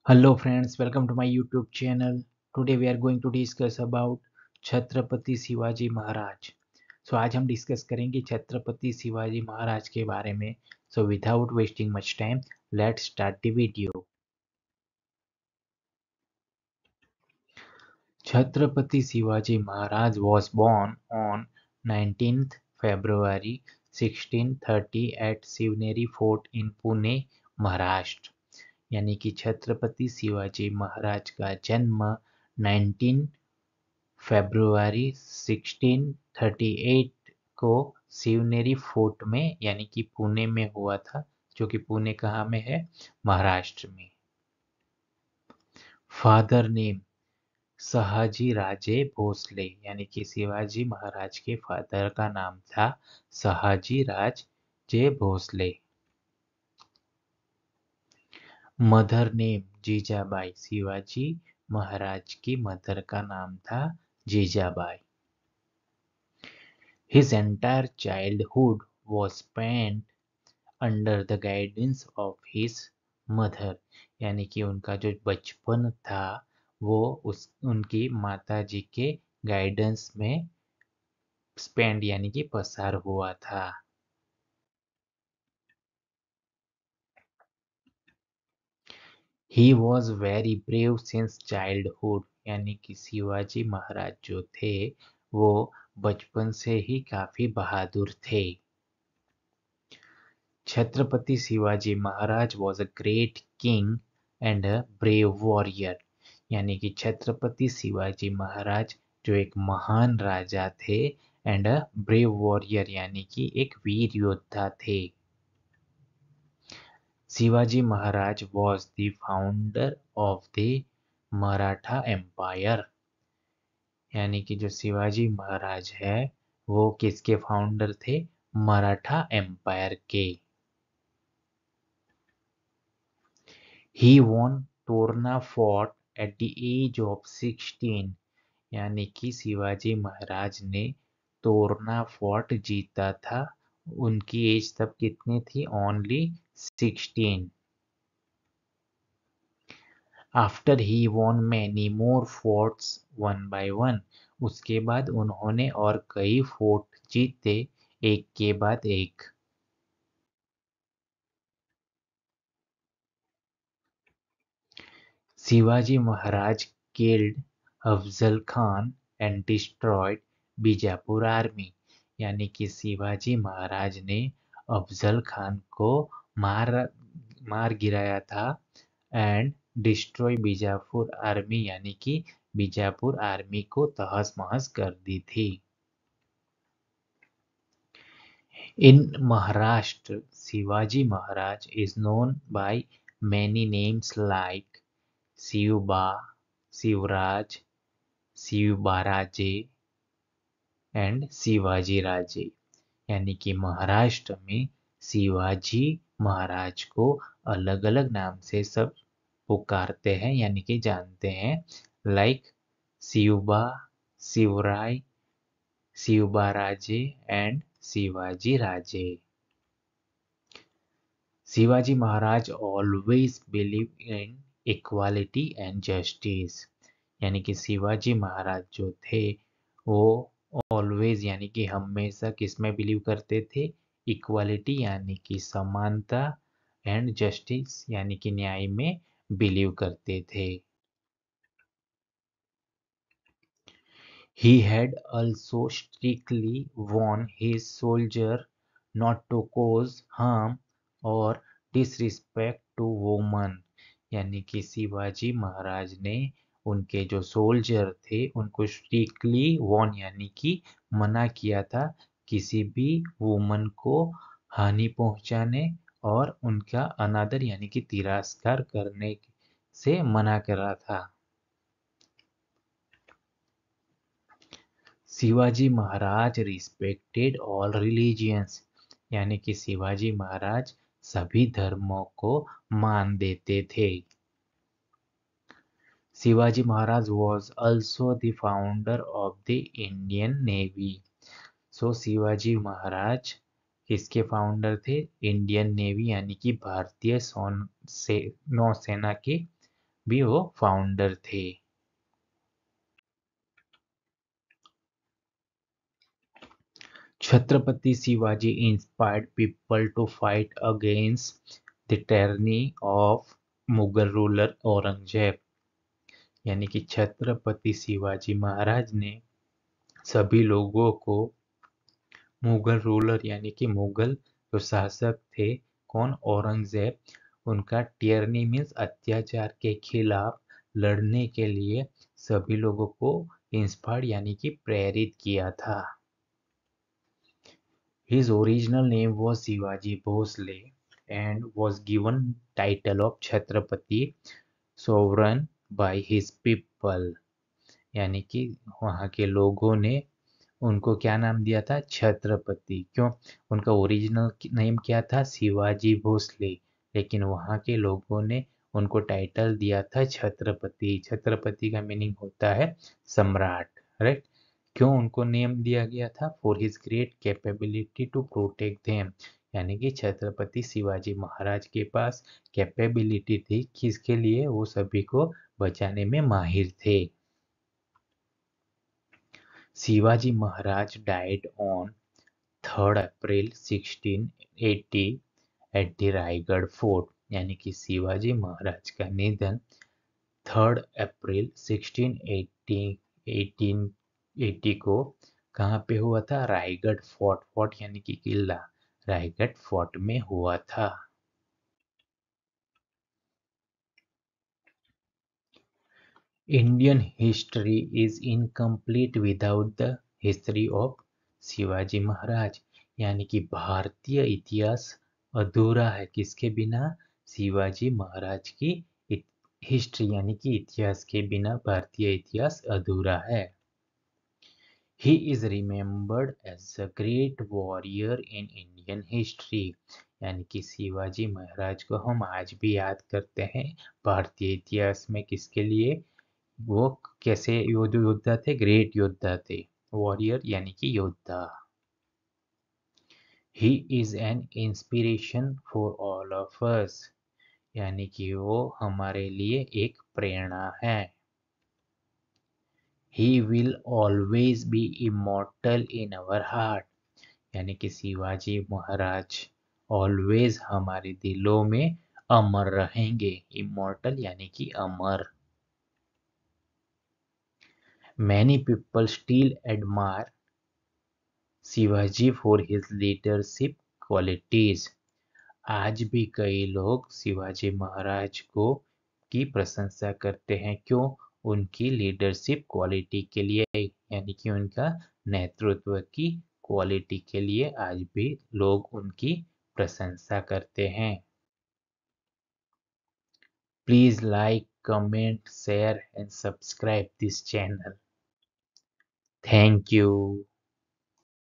Hello friends, welcome to my YouTube channel. Today we are going to discuss about Chhatrapati Shivaji Maharaj. आज हम discuss करेंगे छत्रपति शिवाजी महाराज के बारे में. Without wasting much time, let's start the video. Chhatrapati Shivaji Maharaj was born on 19th February 1630 at Shivneri Fort in Pune, Maharashtra. यानी कि छत्रपति शिवाजी महाराज का जन्म 19 फरवरी 1638 को शिवनेरी फोर्ट में यानी कि पुणे में हुआ था, जो कि पुणे कहाँ में है? महाराष्ट्र में. फादर नेम सहाजी राजे भोसले, यानी कि शिवाजी महाराज के फादर का नाम था सहाजी राजे भोसले. मदर नेम जीजाबाई, शिवाजी महाराज की मदर का नाम था Jijabai. His entire childhood was spent under the guidance of his mother, यानी कि उनका जो बचपन था वो उनकी माता जी के गाइडेंस में स्पेंड यानी कि पसार हुआ था. He was very brave since childhood, यानी कि शिवाजी महाराज जो थे वो बचपन से ही काफी बहादुर थे. Chhatrapati Shivaji Maharaj was a great king and a brave warrior, यानी कि छत्रपति शिवाजी महाराज जो एक महान राजा थे एंड अ ब्रेव वॉरियर, यानी कि एक वीर योद्धा थे. Shivaji Maharaj was the founder of the Maratha empire, यानी कि जो शिवाजी महाराज है वो किसके फाउंडर थे? मराठा एम्पायर के. He won Torna fort at the age of 16, यानी कि शिवाजी महाराज ने तोरना फोर्ट जीता था. उनकी एज तब कितनी थी? Only 16. After he won many more forts one by one, उसके बाद उन्होंने और कई फोर्ट जीते एक के बाद एक. Shivaji Maharaj killed Afzal Khan and destroyed Bijapur army, यानी कि शिवाजी महाराज ने अफजल खान को मार गिराया था एंड डिस्ट्रॉय बीजापुर आर्मी, यानी कि बीजापुर आर्मी को तहस महस कर दी थी. In Maharashtra, Shivaji Maharaj is known by many names like Shivba, Shivraj, Shivbaraje and Shivaji Raje, यानी कि महाराष्ट्र में शिवाजी महाराज को अलग अलग नाम से सब पुकारते हैं यानी कि जानते हैं, like Shivba, Shivrai, Shivbaraje and Shivaji Raje. Shivaji Maharaj always believe in equality and justice, यानी कि शिवाजी महाराज जो थे वो ऑलवेज यानी कि हमेशा किस में बिलीव करते थे? इक्वालिटी यानी कि समानता एंड जस्टिस यानी कि न्याय में बिलीव करते थे. He had also strictly warned his soldier not to cause harm or disrespect to women, यानी कि शिवाजी महाराज ने उनके जो सोल्जर थे उनको स्ट्रिक्टली वॉर्न यानी कि मना किया था किसी भी वुमन को हानि पहुंचाने और उनका अनादर यानी कि तिरस्कार करने से मना करा था. Shivaji Maharaj respected all religions, यानी कि शिवाजी महाराज सभी धर्मों को मान देते थे. Shivaji Maharaj was also the founder of the Indian Navy. Shivaji Maharaj किसके फाउंडर थे? इंडियन नेवी यानी कि भारतीय नौसेना के भी वो फाउंडर थे। Chhatrapati Shivaji inspired people to fight against the tyranny of Mughal ruler Aurangzeb. यानी कि छत्रपति शिवाजी महाराज ने सभी लोगों को मुगल रूलर यानी कि मुगल जो शासक थे, कौन, औरंगजेब, उनका टियरनी मीन्स अत्याचार के खिलाफ लड़ने के लिए सभी लोगों को इंस्पायर्ड यानी कि प्रेरित किया था। His original name was Shivaji Bhosle and was given title of Chhatrapati sovereign by his people। यानी कि वहाँ के लोगों ने उनको क्या नाम दिया था? छत्रपति। क्यों? उनका ओरिजिनल नेम क्या था? शिवाजी भोसले। लेकिन वहाँ के लोगों ने उनको टाइटल दिया था छत्रपति। छत्रपति का मीनिंग होता है सम्राट, राइट? क्यों उनको नेम दिया गया था? For his great capability to protect them. यानी कि छत्रपति शिवाजी महाराज के पास कैपेबिलिटी थी, किसके लिए? वो सभी को बचाने में माहिर थे। शिवाजी महाराज died on 3rd April 1680 at the Raigarh fort. यानी कि शिवाजी महाराज का निधन 3rd April 1880 को कहाँ पे हुआ था? रायगढ़ फोर्ट। फोर्ट यानी कि किला, रायगढ़ फोर्ट में हुआ था। Indian history is incomplete without the history of Shivaji Maharaj. यानी कि भारतीय इतिहास अधूरा है किसके बिना? शिवाजी महाराज की हिस्ट्री यानी कि इतिहास के बिना भारतीय इतिहास अधूरा है। He is remembered as a great warrior in Indian history। यानी कि शिवाजी महाराज को हम आज भी याद करते हैं भारतीय इतिहास में, किसके लिए? वो कैसे योद्धा थे? ग्रेट योद्धा थे। वॉरियर यानी कि योद्धा। He is an inspiration for all of us. यानी कि वो हमारे लिए एक प्रेरणा है। He will always be immortal in our heart. यानी कि शिवाजी महाराज ऑलवेज हमारे दिलों में अमर रहेंगे। इमोर्टल यानी कि अमर। Many people still admire Shivaji for his leadership qualities. आज भी कई लोग शिवाजी महाराज को की प्रशंसा करते हैं। क्यों? उनकी लीडरशिप क्वालिटी के लिए, यानी कि उनका नेतृत्व की क्वालिटी के लिए आज भी लोग उनकी प्रशंसा करते हैं। Please like, comment, share and subscribe this channel. Thank you.